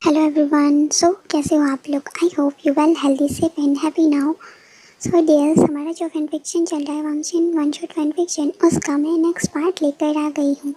Hello everyone. सो कैसे हो आप लोग? I hope you well, healthy, safe and happy now. So dears, हमारा जो फैन फिक्शन चल रहा है वांगशिन वन शॉट फैन फिक्शन, उसका मैं नेक्स्ट पार्ट लेकर आ गई हूँ।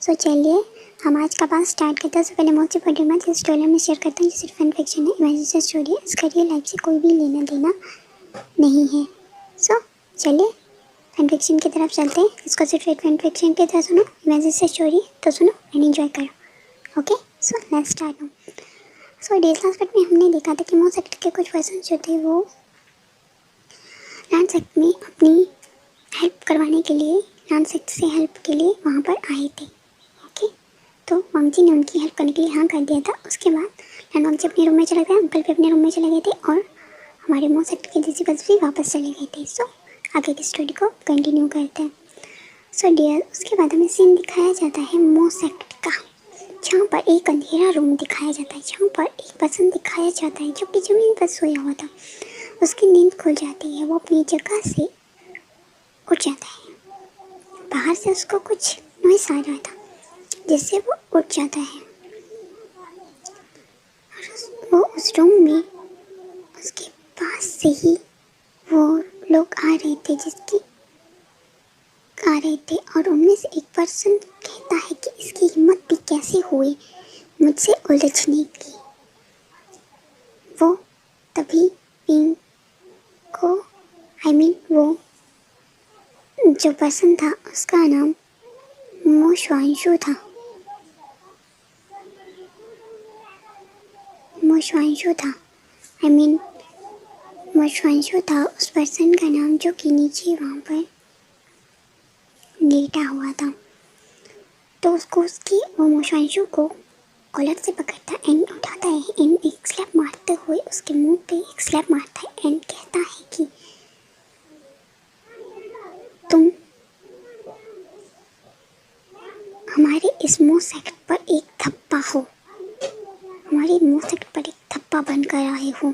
सो चलिए हम आज का पार्ट स्टार्ट करते हैं। उससे पहले मोस्ट इंपॉर्टेंट बात इस स्टोरी में शेयर करता हूँ। सिर्फ फैन फिक्शन है, इमेजिनेशन स्टोरी है, इसका रियल लाइफ से कोई भी लेना देना नहीं है। सो चलिए फैन फिक्शन की तरफ चलते हैं। इसको सिर्फ एक फैन फिक्शन की तरह सुनो, इमेजिनेशन स्टोरी तो सुनो एंड एंजॉय करो। Okay, so let's start now. So days last part में हमने देखा था कि मॉस एक्ट के कुछ पर्सन जो थे वो डांस एक्ट में अपनी हेल्प करवाने के लिए, डांस एक्ट से हेल्प के लिए वहाँ पर आए थे। ओके, तो वांगजी ने उनकी हेल्प करने के लिए हाँ कर दिया था। उसके बाद वांगजी अपने रूम में चले गए, अंकल भी अपने रूम में चले गए थे और हमारे मॉस एक्ट के डिसिपल्स भी वापस चले गए थे। सो आगे की स्टोरी को कंटिन्यू करते हैं। सो डियर, उसके बाद हमें सीन दिखाया जाता है मॉस एक्ट का, जहाँ पर एक अंधेरा रूम दिखाया जाता है, जहाँ पर एक पर्सन दिखाया जाता है जो कि ज़मीन पर सोया हुआ था। उसकी नींद खुल जाती है, वो अपनी जगह से उठ जाता है। बाहर से उसको कुछ नॉइस आ रहा था जिससे वो उठ जाता है। वो उस रूम में उसके पास से ही वो लोग आ रहे थे और उनमें से एक पर्सन कहता है कि इसकी हिम्मत भी कैसे हुई मुझसे उलझने की। वो तभी पिंक को वो जो पर्सन था उसका नाम मोशवांशु था। मोशवांशु था उस पर्सन का नाम, जो कि नीचे वहाँ पर लेटा हुआ था। तो उसको वो मोशवांशु को कॉलर से पकड़ता एंड उठाता है एंड एक स्लैप मारते हुए उसके मुंह पे एक स्लैप मारता है एंड कहता है कि तुम हमारे इस मुंह सेक्ट पर एक थप्पा हो, हमारे मुंह सेक्ट पर एक थप्पा बनकर आए हो।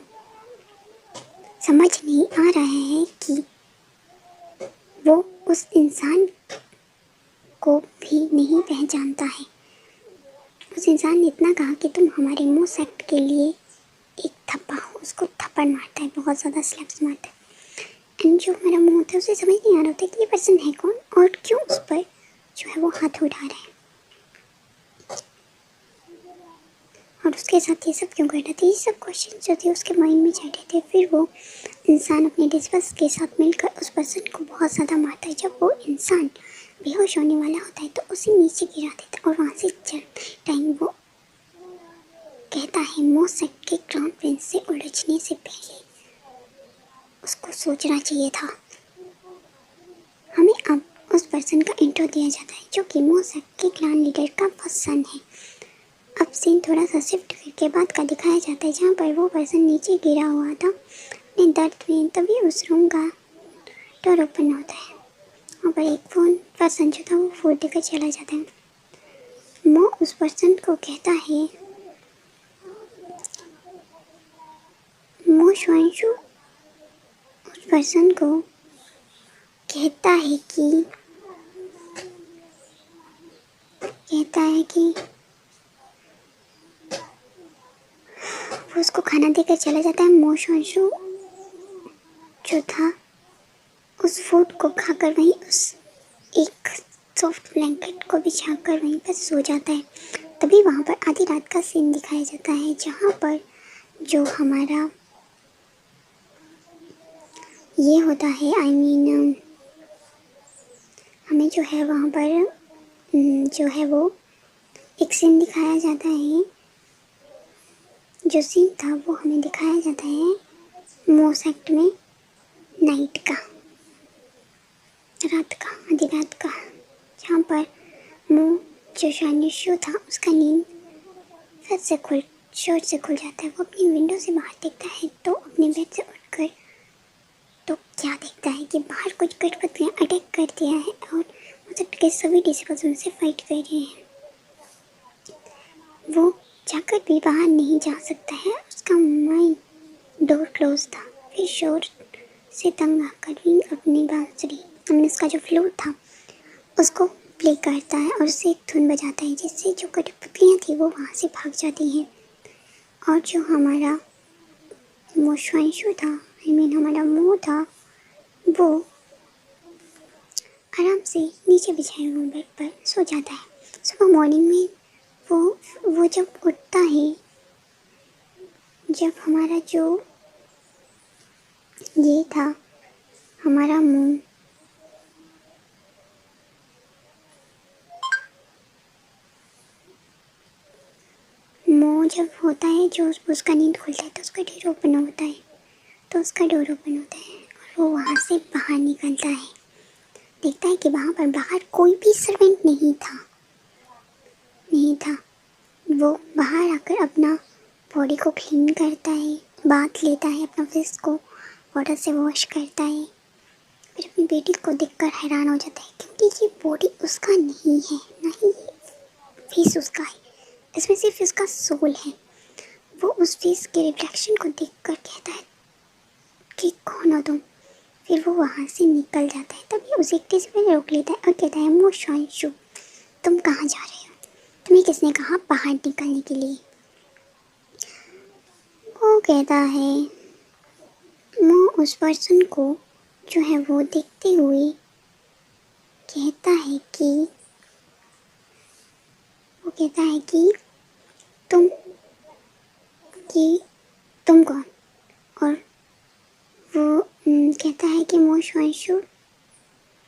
समझ नहीं आ रहा है कि वो उस इंसान को भी नहीं पहचानता है। उस इंसान ने इतना कहा कि तुम हमारे मुंह सेक्ट के लिए एक थप्पा हो। उसको थप्पड़ मारता है, बहुत ज़्यादा स्लैप्स मारता है एंड जो हमारा मुंह होता है उसे समझ नहीं आ रहा होता कि ये पर्सन है कौन और क्यों उस पर जो है वो हाथ उठा रहा है और उसके साथ ये सब क्यों कर रहे थे। ये सब क्वेश्चन जो थे उसके माइंड में चल रहे थे। फिर वो इंसान अपने डिस्पल्स के साथ मिलकर उस पर्सन को बहुत ज़्यादा मारता है। जब वो इंसान बेहोश होने वाला होता है तो उसे नीचे गिरा देता है और वहाँ से चल टाइम वो कहता है मोसेक के क्राउन प्रिंस से उलझने से पहले उसको सोचना चाहिए था। हमें अब उस पर्सन का इंट्रो दिया जाता है जो कि मोसेक के क्लान लीडर का पर्सन है। अब सीन थोड़ा सा शिफ्ट करके बाद का दिखाया जाता है, जहाँ पर वो पर्सन नीचे गिरा हुआ था अपने दर्द में। तभी उस रूम का डोर ओपन होता है। वहाँ पर एक फ़ोन पर्सन जो था वो फूड देकर चला जाता है। वो उस पर्सन को कहता है, मो शुआंशु उस पर्सन को कहता है कि वो उसको खाना देकर चला जाता है। मो शुआंशु जो था उस फूड को खाकर वहीं उस एक सॉफ्ट ब्लैंकेट को बिछाकर वहीं पर सो जाता है। तभी वहाँ पर आधी रात का सीन दिखाया जाता है, जहाँ पर जो हमारा ये होता है हमें जो है वहाँ पर जो है वो एक सीन दिखाया जाता है। जो सीन था वो हमें दिखाया जाता है मोस एक्ट में नाइट का, रात का, आधी रात का, जहाँ पर जो शानिशु था उसका नींद फिर से शोर से खुल जाता है। वो अपनी विंडो से बाहर देखता है तो अपने बेड से उठकर तो क्या देखता है कि बाहर कुछ गठबंधन अटैक कर दिया है और मोसेक्ट के सभी डिसिपल्स उनसे फाइट कर रहे हैं। वो जाकर भी बाहर नहीं जा सकता है, उसका माइंड डोर क्लोज था। फिर शोर से तंग आकर विंग अपनी बांसुरी, उसका जो फ्लूट था उसको प्ले करता है और उसे एक धुन बजाता है, जिससे जो कठपुतलियाँ थी वो वहाँ से भाग जाती हैं। और जो हमारा मोशांशु था, हमारा मुंह था, वो आराम से नीचे बिछाए हुए बेड पर सो जाता है। सुबह मॉर्निंग में वो जब उठता है, जब हमारा जो ये था, हमारा मुंह जब होता है, जो उसका नींद खुलता है तो उसका डोर ओपन होता है, और वो वहाँ से बाहर निकलता है। देखता है कि वहाँ पर बाहर कोई भी सर्वेंट नहीं था। वो बाहर आकर अपना बॉडी को क्लीन करता है, बाथ लेता है, अपना फेस को वाटर से वॉश करता है। फिर अपनी बेटी को देखकर हैरान हो जाता है, क्योंकि ये बॉडी उसका नहीं है, ना ही फेस उसका है, इसमें सिर्फ उसका सोल है। वो उस फेस के रिफ्लेक्शन को देखकर कहता है कि कौन हो तुम। फिर वो वहाँ से निकल जाता है। तभी उसे एक टेस्ट में रोक लेता है और कहता है, मोशांशु, तुम कहाँ जा रहे हो? तुम्हें किसने कहा बाहर निकलने के लिए? वो कहता है, वो उस पर्सन को जो है वो देखते हुए कहता है कि तुम कौन? और वो कहता है कि मोशांशु,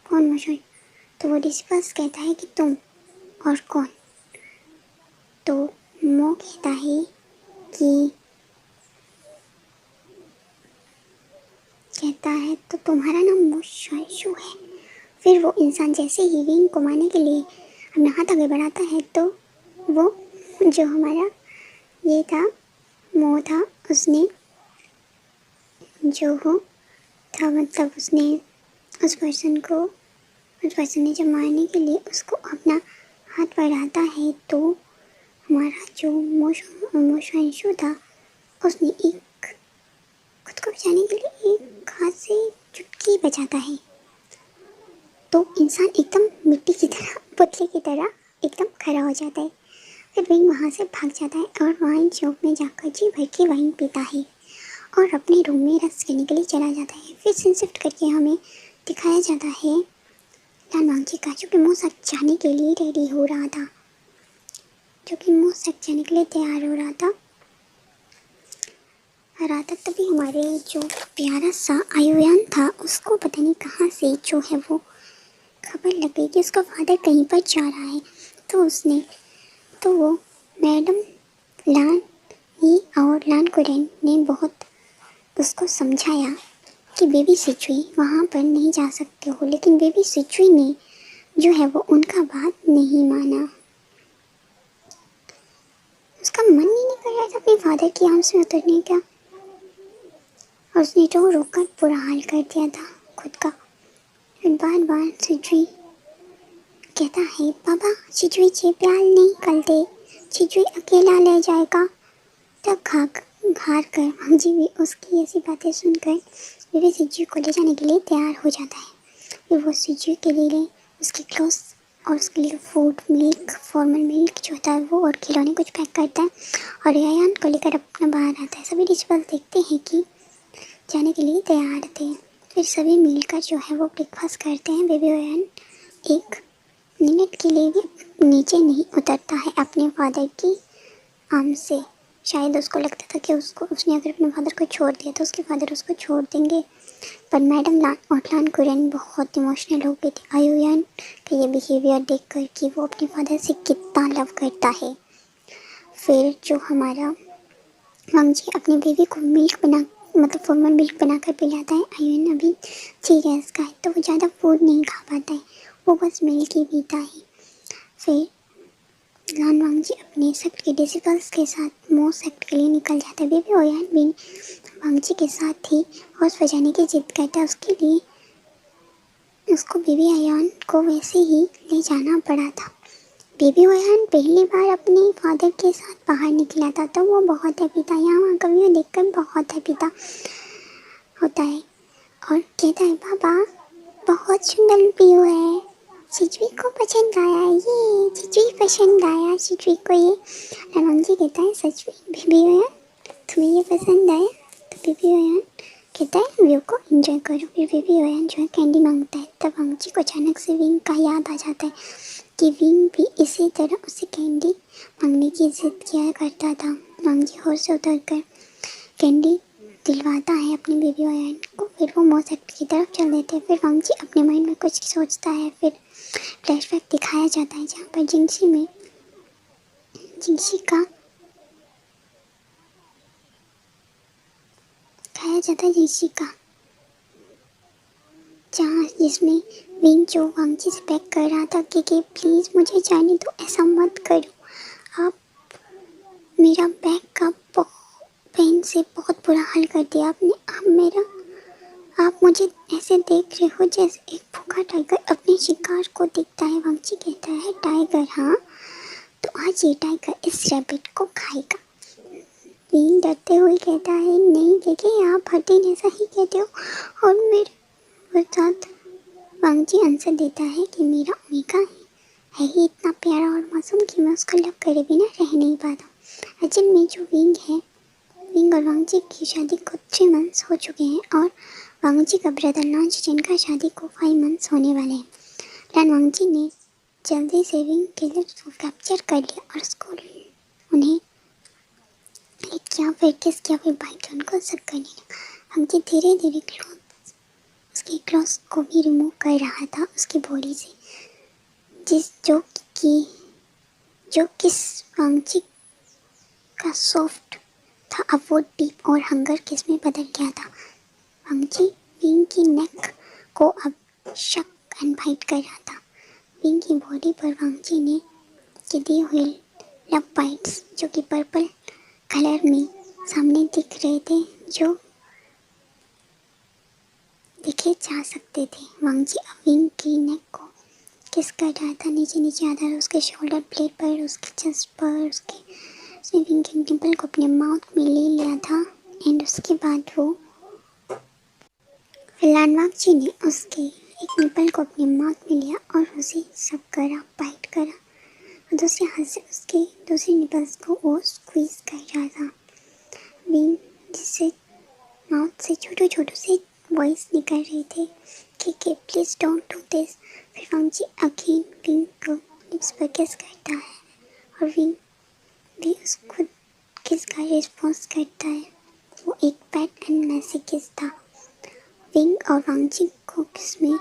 कौन मोशांशु? तो वो डिस्पस कहता है कि तुम और कौन? तो मो कहता है तो तुम्हारा नाम मोशांशु है। फिर वो इंसान जैसे ही रिंग को मारने के लिए अपना हाथ आगे बढ़ाता है, तो वो जो हमारा ये था, मो था, उसने जो हो था, मतलब उसने उस पर्सन ने जब मारने के लिए उसको अपना हाथ बढ़ाता है, तो हमारा जो मोशांशु था, उसने खुद को बचाने के लिए एक हाथ से चुटकी बजाता है। तो इंसान एकदम मिट्टी की तरह, पुतले की तरह एकदम खड़ा हो जाता है। फिर विंग वहाँ से भाग जाता है और वाइन शॉप में जाकर जी भर के वाइन पीता है और अपने रूम में रेस्ट करने के लिए चला जाता है। फिर सीन शिफ्ट करके हमें दिखाया जाता है लान वांगजी का, जो कि मोसाक जाने के लिए रेडी हो रहा था, तैयार हो रहा था। तभी हमारे जो प्यारा सा आयुयान था, उसको पता नहीं कहाँ से जो है वो खबर लग गई कि उसका फादर कहीं पर जा रहा है। तो वो मैडम लान ही और लान कुरेन ने बहुत उसको समझाया कि बेबी सिचुई वहाँ पर नहीं जा सकते हो, लेकिन बेबी सिचुई ने जो है वो उनका बात नहीं माना। उसका मन ही नहीं कर रहा था अपने फादर की आर्म्स में उतरने का, और उसने रो रो कर बुरा हाल कर दिया था खुद का। फिर बार बार सिचुई कहता है, पापा सिचुई से प्यार नहीं करते, सिचुई अकेला ले जाएगा। तब हार कर वांगजी भी उसकी ऐसी बातें सुनकर बेबी सिचुई को ले जाने के लिए तैयार हो जाता है। फिर वो सिचुई के लिए उसके क्लोथ्स और उसके लिए फूड, मिल्क, फॉर्मल मिल्क जो होता है वो, और खिलौने कुछ पैक करता है और यायान को लेकर अपना बाहर आता है। सभी रिचुअल देखते हैं कि जाने के लिए तैयार थे। फिर सभी मिलकर जो है वो ब्रेकफास्ट करते हैं। बेबी यायान एक मिनट के लिए भी नीचे नहीं उतरता है अपने फादर की आर्म से। शायद उसको लगता था कि उसने अगर अपने फादर को छोड़ दिया तो उसके फादर उसको छोड़ देंगे। पर मैडम लान और लान कुरेन बहुत इमोशनल हो गए थे आयुयान का ये बिहेवियर देखकर कि वो अपने फादर से कितना लव करता है। फिर जो हमारा वांगजी अपने बेबी को फॉर्मल मिल्क बनाकर पिलाता है। आयुयान अभी 6 इयर्स का है, तो वो ज़्यादा फूड नहीं खा पाता है, वो बस मिल्क ही पीता है। फिर लान वांगजी अपने सेक्ट के डिसिपल्स के साथ मो सेक्ट के लिए निकल जाता है। बेबी ओयान भी वांगजी के साथ ही हौस बजाने की जिद करता है। उसके लिए उसको बेबी ओयान को वैसे ही ले जाना पड़ा था। बेबी ओयान पहली बार अपने फादर के साथ बाहर निकला था, तो वो बहुत हैप्पी था। यहाँ का व्यू देखकर बहुत हैप्पी था होता है और कहता है, पापा बहुत सुंदर व्यू है, सिचुई को पसंद आया, ये सिचुई पसंद आया सिचुई को। ये वांगजी कहता है, सच में बेबी ओयान तुम्हें ये पसंद आया? तो बेबी ओयान कहता है व्यू को एंजॉय करो। फिर बेबी ओयान जो है कैंडी मांगता है। तब वांगजी को अचानक से विंग का याद आ जाता है कि विंग भी इसी तरह उसे कैंडी मांगने की जिद किया करता था। वांगजी होश से उतर कर कैंडी दिलवाता है अपने बेबी ओयान को। फिर वो मोसेक्ट की तरफ चल देते हैं। फिर वांगजी अपने माइंड में कुछ सोचता है। फिर फ्लैशबैक दिखाया जाता है जहाँ पर जिंगशी का दिखाया जाता है जहाँ जिसमें विंग जो वांगजी से बेग कर रहा था कि प्लीज़ मुझे जाने दो, ऐसा मत करो, आप मेरा बैग का पेन से बहुत बुरा हाल कर दिया आपने। आप मुझे ऐसे देख रहे हो जैसे एक भूखा टाइगर अपने शिकार को देखता है। वांगजी कहता है टाइगर, हाँ तो आज ये टाइगर इस रैबिट को खाएगा। विंग डरते हुए कहता है नहीं देखिए आप हर दिन ऐसा ही कहते हो। और मेरे साथ वांगजी आंसर देता है कि मेरा ओमेगा है ही इतना प्यारा और मासूम कि मैं उसको लव करे बिना रह नहीं पाता। असल में जो विंग और वांगजी की शादी को 3 मंथ्स हो चुके हैं और वांगजी का ब्रदर लॉन्च जिनका शादी को 5 मंथ्स होने वाले हैं। लैन वांगजी ने जल्दी से विंग के लिप्स को कैप्चर कर लिया और उसको उन्हें लिक किया, फिर किस किया, फिर बाइट उनको सब करने लगा। वांगजी धीरे धीरे उसके क्लॉथ्स को भी रिमूव कर रहा था उसकी बॉडी से, जो किस वांगजी का सॉफ्ट था अब वो डीप और हंगर किस में बदल गया था। वांगजी विंग की नेक को अब शक एंड बाइट कर रहा था। विंग की बॉडी पर वांगजी ने के दिए हुए लव बाइट्स जो कि पर्पल कलर में सामने दिख रहे थे, जो देखे जा सकते थे। वांगजी अब विंग की नेक को किस कर रहा था, नीचे नीचे आधा उसके शोल्डर ब्लेड पर, उसके चेस्ट पर, उसने विंग के निपल को अपने माउथ में ले लिया था। एंड उसके बाद वो वांगजी ने उसके एक निपल को अपने माउथ में लिया और उसे सब करा, बाइट करा और दूसरे हाथ से उसके दूसरे निपल्स को वो स्क्वीज कर रहा था। विंग जिससे माउथ से छोटे छोटे से वॉइस निकल रहे थे कि प्लीज़ डोंट डू दिस। फिर वांगजी अगेन विंग को लिप्स पर किस करता है और विंग भी उसको किस का रिस्पॉन्स करता है। वो एक पैट एंड मैसी किस था। विंग और वांगजी को किस में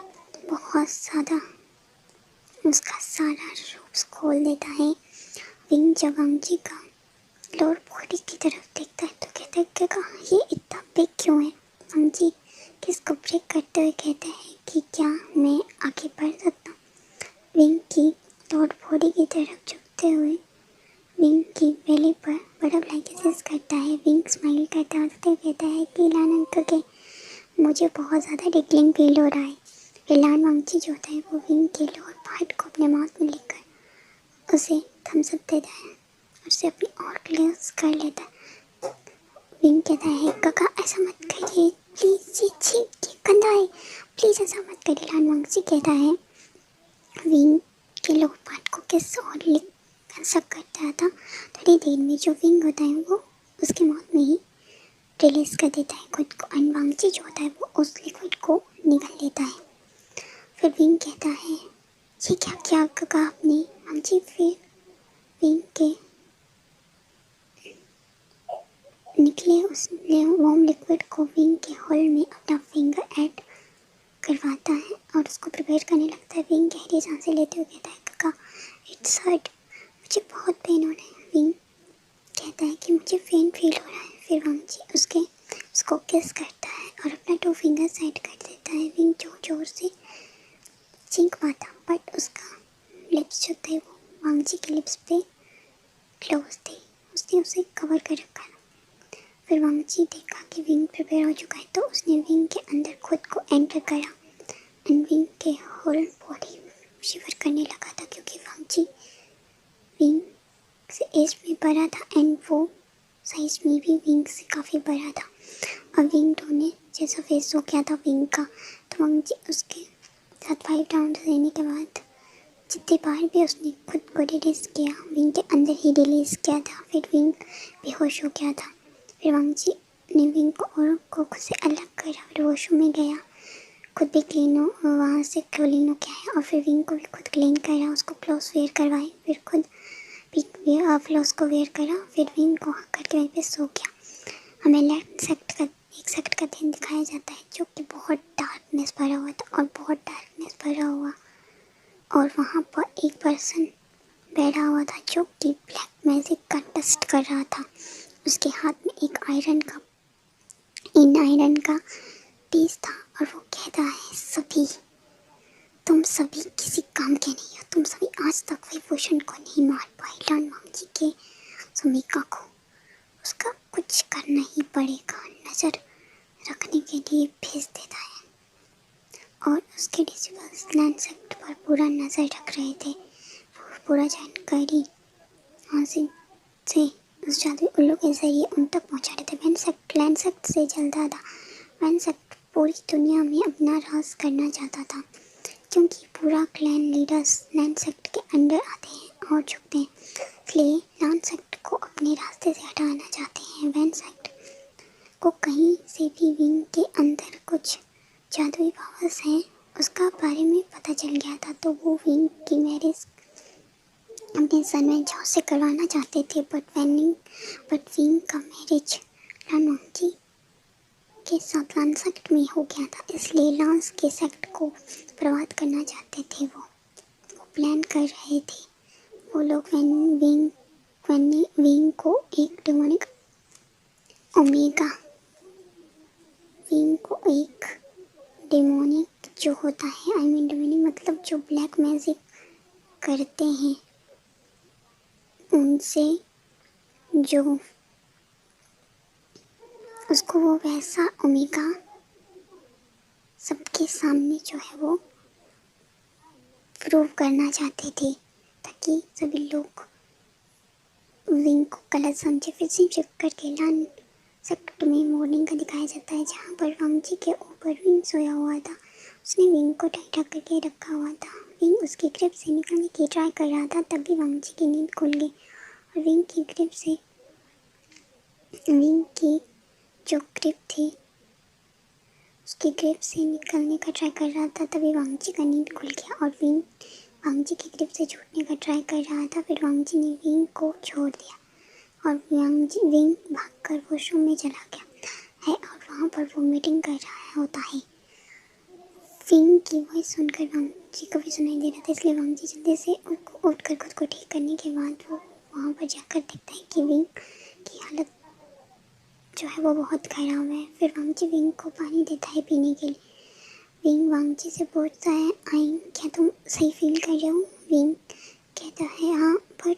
बहुत ज़्यादा उसका सारा रूप खोल देता है। विंग जब वांगजी का लोअर बॉडी की तरफ देखता है तो कहता है कि ये इतना बिग क्यों है। वांगजी किसको ब्रेक करते हुए कहते हैं कि क्या मैं आगे बढ़ सकता हूँ। विंग की लोअर बॉडी की तरफ झुकते हुए विंग की बेली पर बटरफ्लाई किसेस करता है। विंग स्माइल करता है, कहता है कि लान अंकल के मुझे बहुत ज़्यादा टिकलिंग फील हो रहा है। फिर लान वांगजी जो होता है वो विंग के लोअर पार्ट को अपने माउथ में लेकर उसे थम्स अप देता है और उसे अपनी और क्लोज कर लेता है। विंग कहता है काका ऐसा मत करिए प्लीज़, ये गंदा है, प्लीज़ ऐसा मत करिए। लान वांगजी कहता है विंग के लोअर पार्ट को किस और लिक सब करता था। थोड़ी देर में जो विंग होता है वो उसके माउथ में ही रिलीज कर देता है खुद को एंड वांगजी जो होता है वो उस लिक्विड को निगल लेता है। फिर विंग कहता है ये क्या क्या कहा आपने। वांगजी फिर विंग के निकले उस वार्म लिक्विड को विंग के होल में अपना फिंगर ऐड करवाता है और उसको प्रिपेयर करने लगता है। विंग गहरी सांसें लेते हुए कहता है काका इट्स हर्ट, मुझे बहुत पेन हो रहा है। विंग कहता है कि मुझे पेन फील हो रहा है। फिर वांगजी उसको किस करता है और अपना 2 फिंगर साइड कर देता है। विंग जोर से चीख मारता बट उसका लिप्स जो थे वो वांगजी के लिप्स पे क्लोज थे, उसने उसे कवर कर रखा था। फिर वांगजी देखा कि विंग प्रिपेयर हो चुका है तो उसने विंग के अंदर खुद को एंटर करा एंड विंग के होल बॉडी शिवर करने लगा था क्योंकि वांगजी विंग से एज में बड़ा था एंड वो साइज में भी विंग से काफ़ी बड़ा था और विंग ने जैसा फेस हो गया था विंग का, तो वांगजी उसके साथ 5 राउंड लेने के बाद जितनी बार भी उसने खुद को रिलीज़ किया विंग के अंदर ही रिलीज़ किया था। फिर विंग बेहोश हो गया था। फिर वांगजी ने विंग को और को खुद से अलग करा, फिर वॉशरूम में गया, खुद भी क्लीन हो वहाँ से क्लीन हो के आया और फिर विंग को भी खुद क्लीन करा, उसको क्लोथ्स वेयर करवाए, फिर खुद भी क्लोथ्स को वेयर करा, फिर विंग को हक करके वहीं पे सो गया। हमें एक सेकंड का दिन दिखाया जाता है जो कि बहुत डार्कनेस भरा हुआ था और बहुत डार्कनेस भरा हुआ, और वहाँ पर एक पर्सन बैठा हुआ था जो कि ब्लैक मैजिक का टेस्ट कर रहा था। उसके हाथ में एक आयरन का पीस था और वो कहता है, तुम सभी किसी काम के नहीं हो, तुम सभी आज तक विभूषण को नहीं मार पाए। लॉर्ड वांगजी के सुमिका को उसका कुछ करना ही पड़ेगा, नज़र रखने के लिए भेज देता है और उसके डिजिबल्स लैंड सेक्ट पर पूरा नज़र रख रहे थे। वो पूरा जानकारी वहाँ से उस जादुई उल्लू के जरिए उन तक पहुँचा रहे थे। लैंड सेक्ट से जलता था। लैंड सेक्ट पूरी दुनिया में अपना राज करना चाहता था, क्योंकि पूरा क्लैन लीडर्स लैंड सेक्ट के अंडर आते हैं और झुकते हैं, इसलिए लैंड सेक्ट को अपने रास्ते से हटाना चाहते हैं। लैंड सेक्ट को कहीं से भी विंग के अंदर कुछ जादुई पावर्स हैं उसका बारे में पता चल गया था, तो वो विंग की मैरिज अपने सन में जॉ से करवाना चाहते थे, बट विंग का मैरिज लॉर्ड वांगजी के साथ लैंड सेक्ट में हो गया था, इसलिए लॉन्स के सेक्ट को बर्बाद करना चाहते थे। वो प्लान कर रहे थे। वो लोग विंग को एक डेमोनिक ओमेगा विंग को एक डेमोनिक जो होता है, डेमोनिक मतलब जो ब्लैक मैजिक करते हैं, उनसे जो उसको वो वैसा ओमेगा सबके सामने जो है वो प्रूव करना चाहते थे, ताकि सभी लोग विंग को गलत समझे। फिर शिफ्ट करके लैंड सेक्ट में मॉर्निंग का दिखाया जाता है, जहाँ पर वांगजी के ऊपर विंग सोया हुआ था। उसने विंग को ढक करके रखा हुआ था। विंग उसकी ग्रिप से निकलने की ट्राई कर रहा था, तभी वांगजी की नींद खुल गई और विंग की जो ग्रिप थी उसकी ग्रिप से निकलने का ट्राई कर रहा था, तभी वांगजी का नींद खुल गया और विंग वांगजी की ग्रिप से छूटने का ट्राई कर रहा था। फिर वांगजी ने विंग को छोड़ दिया और विंग भागकर वॉशरूम में चला गया है और वहाँ पर वो मीटिंग कर रहा होता है। विंग की वॉइस सुनकर वांगजी को भी सुनाई दे रहा था, इसलिए वांगजी जल्दी से उठकर खुद को ठीक करने के बाद वो वहाँ पर जाकर देखता है कि विंग की हालत जो है वो बहुत खराब है। फिर वांगजी विंग को पानी देता है पीने के लिए। विंग वांगजी से पूछता है, क्या तुम सही फील कर रहे हो? विंग कहता है हाँ, बट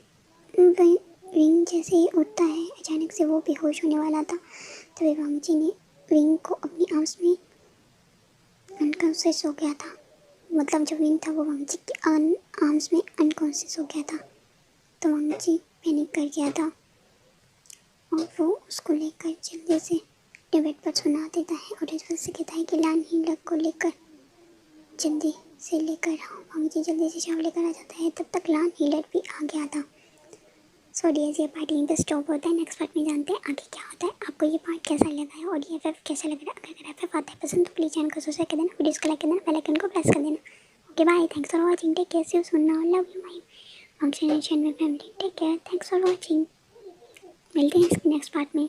विंग जैसे ही उठता है अचानक से वो बेहोश होने वाला था, तभी वांगजी ने विंग को अपनी आर्म्स में अनकॉन्शियस हो गया था। मतलब जो विंग था वो वांगजी की आर्म्स में अनकॉन्शियस हो गया था, तो वांगजी पैनिक कर गया था और वो उसको लेकर जल्दी से बेड पर सुना देता है और इस वजह से कहता है कि लैंड हीलर को लेकर जल्दी से लेकर आओ। वांगजी जल्दी से शव लेकर आ जाता है, तब तक लैंड हीलर भी आ गया था। सो ये पार्ट यहीं पे स्टॉप होता है। नेक्स्ट पार्ट में जानते हैं आगे क्या होता है। आपको ये पार्ट कैसा लगा है और ये एफएफ कैसा लग रहा है? अगर एफएफ आता है पसंद तो प्लीज़ चैनल को सब्सक्राइब कर देना, वीडियोस को लाइक कर देना, बेल आइकन को प्रेस कर देना। Okay bye, thanks for watching, take care, see you soon, now love you my function family, take care, thanks for watching. मिलते हैं इसके नेक्स्ट पार्ट में।